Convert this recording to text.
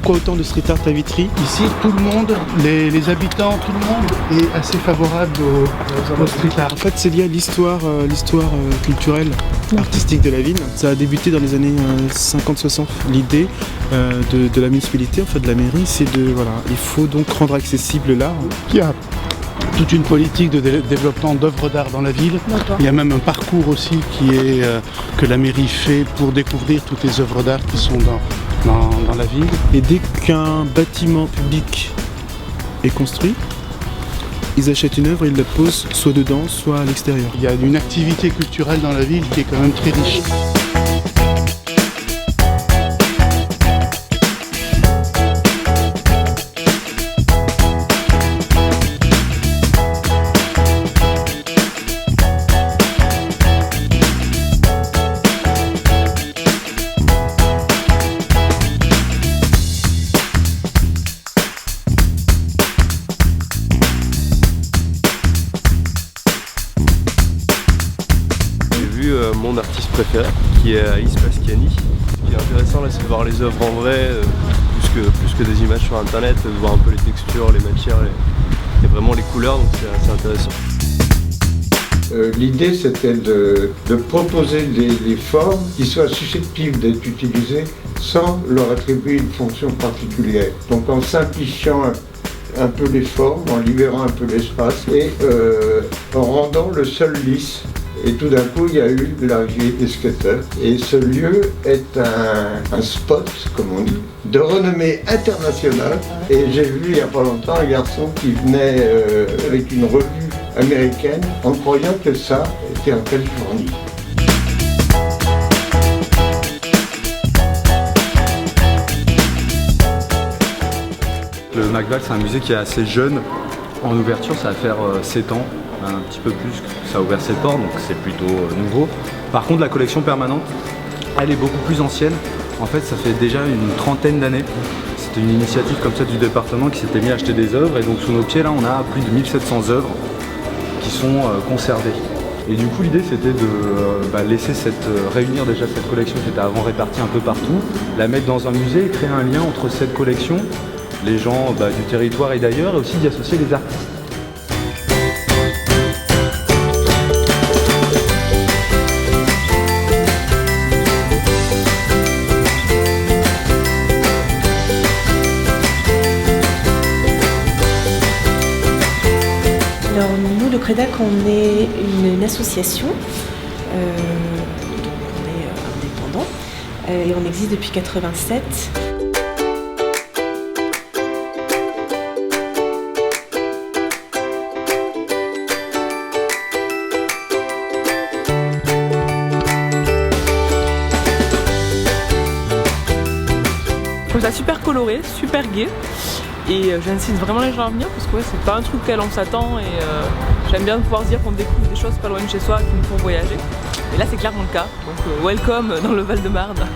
Pourquoi autant de street art à Vitry? Ici, tout le monde, les habitants, tout le monde est assez favorable au street art. En fait, c'est lié à l'histoire culturelle, artistique de la ville. Ça a débuté dans les années 50-60. L'idée de la municipalité, en fait, de la mairie, c'est il faut donc rendre accessible l'art. Il y a toute une politique de développement d'œuvres d'art dans la ville. Il y a même un parcours aussi que la mairie fait pour découvrir toutes les œuvres d'art qui sont dans la ville. Et dès qu'un bâtiment public est construit, ils achètent une œuvre et ils la posent soit dedans, soit à l'extérieur. Il y a une activité culturelle dans la ville qui est quand même très riche. Mon artiste préféré qui est Alice Pasquiani. Ce qui est intéressant là, c'est de voir les œuvres en vrai plus que des images sur internet, de voir un peu les textures, les matières et vraiment les couleurs, donc c'est assez intéressant. L'idée c'était de proposer des formes qui soient susceptibles d'être utilisées sans leur attribuer une fonction particulière. Donc en simplifiant un peu les formes, en libérant un peu l'espace et en rendant le sol lisse. Et tout d'un coup, il y a eu l'arrivée des skateurs. Et ce lieu est un spot, comme on dit, de renommée internationale. Et j'ai vu il n'y a pas longtemps un garçon qui venait avec une revue américaine en croyant que ça était en Californie. Le McVal, c'est un musée qui est assez jeune. En ouverture, ça va faire 7 ans. Un petit peu plus, ça a ouvert ses portes, donc c'est plutôt nouveau. Par contre, la collection permanente, elle est beaucoup plus ancienne. En fait, ça fait déjà une trentaine d'années. C'était une initiative comme ça du département qui s'était mis à acheter des œuvres. Et donc sous nos pieds, là, on a plus de 1700 œuvres qui sont conservées. Et du coup, l'idée, c'était de laisser réunir déjà cette collection qui était avant répartie un peu partout, la mettre dans un musée et créer un lien entre cette collection, les gens du territoire et d'ailleurs, et aussi d'y associer les artistes. Alors nous, le Prédac, on est une association, donc on est indépendant et on existe depuis 87. Je trouve ça super coloré, super gai. Et j'incite vraiment les gens à venir parce que c'est pas un truc auquel on s'attend et j'aime bien pouvoir se dire qu'on découvre des choses pas loin de chez soi qui nous font voyager. Et là c'est clairement le cas, donc welcome dans le Val-de-Marne.